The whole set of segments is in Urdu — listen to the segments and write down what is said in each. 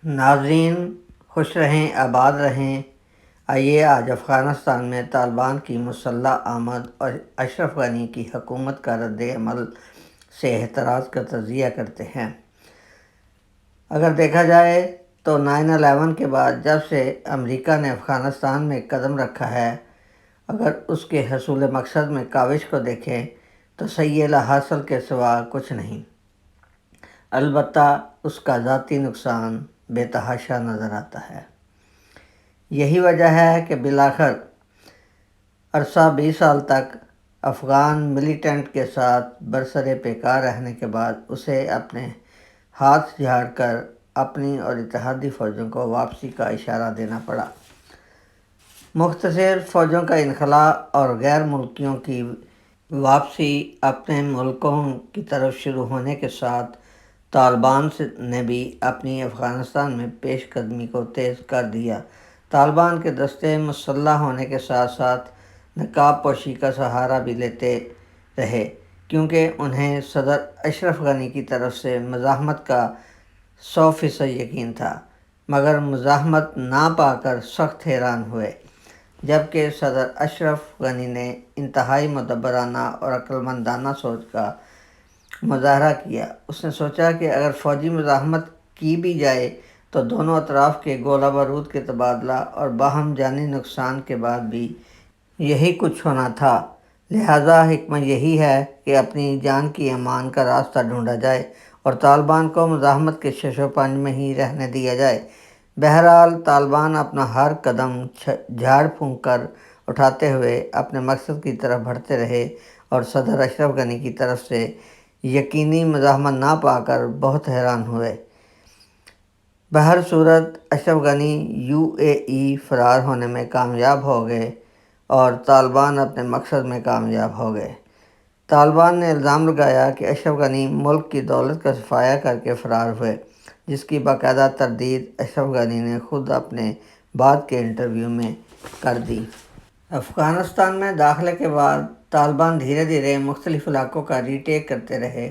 ناظرین خوش رہیں آباد رہیں۔ آئیے آج افغانستان میں طالبان کی مسلح آمد اور اشرف غنی کی حکومت کا رد عمل سے اعتراض کا تجزیہ کرتے ہیں۔ اگر دیکھا جائے تو 9/11 کے بعد جب سے امریکہ نے افغانستان میں قدم رکھا ہے، اگر اس کے حصول مقصد میں کاوش کو دیکھیں تو سعی لا حاصل کے سوا کچھ نہیں۔ البتہ اس کا ذاتی نقصان بے تحاشا نظر آتا ہے۔ یہی وجہ ہے کہ بالآخر عرصہ 20 سال تک افغان ملیٹنٹ کے ساتھ برسر پیکار رہنے کے بعد اسے اپنے ہاتھ جھاڑ کر اپنی اور اتحادی فوجوں کو واپسی کا اشارہ دینا پڑا۔ مختصر فوجوں کا انخلاء اور غیر ملکیوں کی واپسی اپنے ملکوں کی طرف شروع ہونے کے ساتھ طالبان نے بھی اپنی افغانستان میں پیش قدمی کو تیز کر دیا۔ طالبان کے دستے مسلح ہونے کے ساتھ ساتھ نقاب پوشی کا سہارا بھی لیتے رہے، کیونکہ انہیں صدر اشرف غنی کی طرف سے مزاحمت کا 100% یقین تھا، مگر مزاحمت نہ پا کر سخت حیران ہوئے جبکہ صدر اشرف غنی نے انتہائی مدبرانہ اور عقلمندانہ سوچ کا مظاہرہ کیا۔ اس نے سوچا کہ اگر فوجی مزاحمت کی بھی جائے تو دونوں اطراف کے گولہ بارود کے تبادلہ اور باہم جانی نقصان کے بعد بھی یہی کچھ ہونا تھا، لہٰذا حکمت یہی ہے کہ اپنی جان کی امان کا راستہ ڈھونڈا جائے اور طالبان کو مزاحمت کے شش و پنج میں ہی رہنے دیا جائے۔ بہرحال طالبان اپنا ہر قدم جھاڑ پھونک کر اٹھاتے ہوئے اپنے مقصد کی طرف بڑھتے رہے اور صدر اشرف غنی کی طرف سے یقینی مزاحمت نہ پا کر بہت حیران ہوئے۔ بہر صورت اشرف غنی UAE فرار ہونے میں کامیاب ہو گئے اور طالبان اپنے مقصد میں کامیاب ہو گئے۔ طالبان نے الزام لگایا کہ اشرف غنی ملک کی دولت کا صفایا کر کے فرار ہوئے، جس کی باقاعدہ تردید اشرف غنی نے خود اپنے بعد کے انٹرویو میں کر دی۔ افغانستان میں داخلے کے بعد طالبان دھیرے دھیرے مختلف علاقوں کا ری ٹیک کرتے رہے۔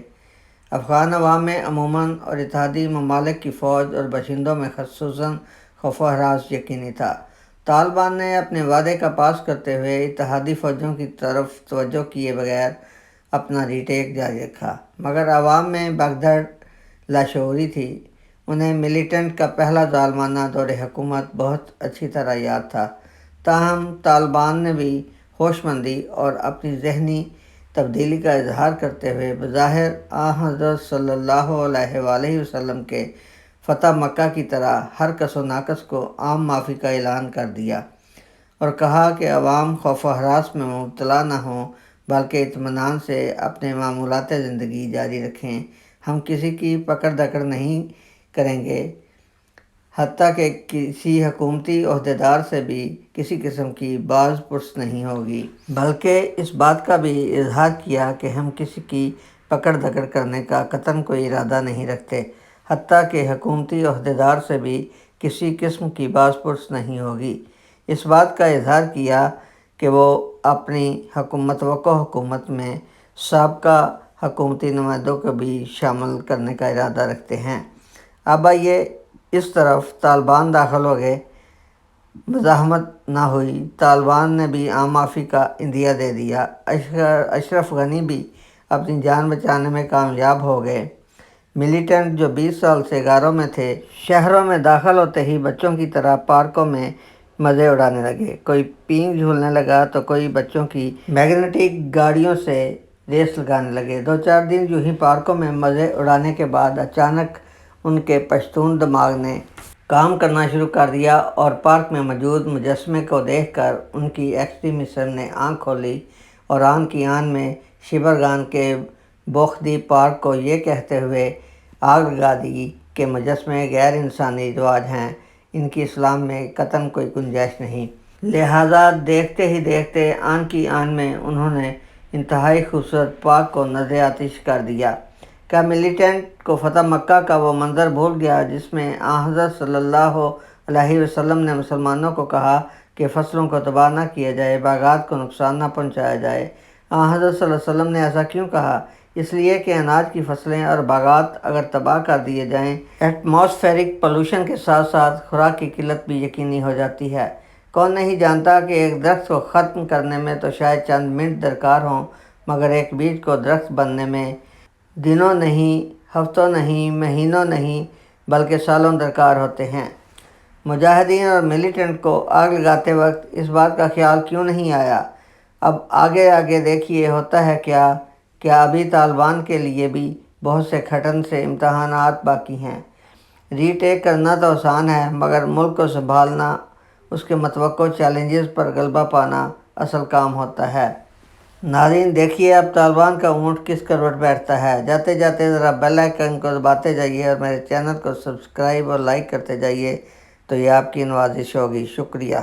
افغان عوام میں عموماً اور اتحادی ممالک کی فوج اور باشندوں میں خصوصاً خوف و ہراس یقینی تھا۔ طالبان نے اپنے وعدے کا پاس کرتے ہوئے اتحادی فوجوں کی طرف توجہ کیے بغیر اپنا ری ٹیک جاری رکھا، مگر عوام میں بھگدڑ لاشعوری تھی۔ انہیں ملیٹنٹ کا پہلا ظالمانہ دور حکومت بہت اچھی طرح یاد تھا، تاہم طالبان نے بھی ہوش مندی اور اپنی ذہنی تبدیلی کا اظہار کرتے ہوئے بظاہر حضرت صلی اللہ علیہ وآلہ وسلم کے فتح مکہ کی طرح ہر کس و ناقص کو عام معافی کا اعلان کر دیا اور کہا کہ عوام خوف و ہراس میں مبتلا نہ ہوں بلکہ اطمینان سے اپنے معمولات زندگی جاری رکھیں۔ ہم کسی کی پکڑ دکڑ نہیں کریں گے، حتیٰ کہ کسی حکومتی عہدیدار سے بھی کسی قسم کی باز پرس نہیں ہوگی، بلکہ اس بات کا بھی اظہار کیا کہ ہم کسی کی پکڑ دکڑ کرنے کا قطعاً کوئی ارادہ نہیں رکھتے، حتیٰ کہ حکومتی عہدیدار سے بھی کسی قسم کی باز پرس نہیں ہوگی۔ اس بات کا اظہار کیا کہ وہ اپنی متوقع حکومت میں سابقہ حکومتی نمائندوں کو بھی شامل کرنے کا ارادہ رکھتے ہیں۔ اب آئیے اس طرف طالبان داخل ہو گئے، مزاحمت نہ ہوئی، طالبان نے بھی عام معافی کا عندیہ دے دیا، اشرف غنی بھی اپنی جان بچانے میں کامیاب ہو گئے۔ ملیٹنٹ جو 20 سال سے غاروں میں تھے، شہروں میں داخل ہوتے ہی بچوں کی طرح پارکوں میں مزے اڑانے لگے، کوئی پینگ جھولنے لگا تو کوئی بچوں کی میگنیٹک گاڑیوں سے ریس لگانے لگے۔ 2-4 دن یوں ہی پارکوں میں مزے اڑانے کے بعد اچانک ان کے پشتون دماغ نے کام کرنا شروع کر دیا اور پارک میں موجود مجسمے کو دیکھ کر ان کی ایکسٹریمسٹ نے آنکھ کھولی اور آن کی آن میں شبرغان کے بوخدی پارک کو یہ کہتے ہوئے آگ لگا دی کہ مجسمے غیر انسانی رواج ہیں، ان کی اسلام میں قطعاً کوئی گنجائش نہیں۔ لہٰذا دیکھتے ہی دیکھتے آن کی آن میں انہوں نے انتہائی خوبصورت پارک کو نذر آتش کر دیا۔ کیا ملیٹنٹ کو فتح مکہ کا وہ منظر بھول گیا جس میں حضرت صلی اللہ علیہ وسلم نے مسلمانوں کو کہا کہ فصلوں کو تباہ نہ کیا جائے، باغات کو نقصان نہ پہنچایا جائے؟ حضرت صلی اللہ علیہ وسلم نے ایسا کیوں کہا؟ اس لیے کہ اناج کی فصلیں اور باغات اگر تباہ کر دیے جائیں، ایٹماسفیرک پولوشن کے ساتھ ساتھ خوراک کی قلت بھی یقینی ہو جاتی ہے۔ کون نہیں جانتا کہ ایک درخت کو ختم کرنے میں تو شاید چند منٹ درکار ہوں، مگر ایک بیج کو درخت بننے میں دنوں نہیں، ہفتوں نہیں، مہینوں نہیں بلکہ سالوں درکار ہوتے ہیں۔ مجاہدین اور ملیٹنٹ کو آگ لگاتے وقت اس بات کا خیال کیوں نہیں آیا؟ اب آگے آگے دیکھیے ہوتا ہے کیا ابھی طالبان کے لیے بھی بہت سے کھٹن سے امتحانات باقی ہیں۔ ری ٹیک کرنا تو آسان ہے، مگر ملک کو سنبھالنا، اس کے متوقع چیلنجز پر غلبہ پانا اصل کام ہوتا ہے۔ ناظرین دیکھیے اب طالبان کا اونٹ کس کروٹ بیٹھتا ہے۔ جاتے جاتے ذرا بیل آئیکن کو دباتے جائیے اور میرے چینل کو سبسکرائب اور لائک کرتے جائیے تو یہ آپ کی نوازش ہوگی۔ شکریہ۔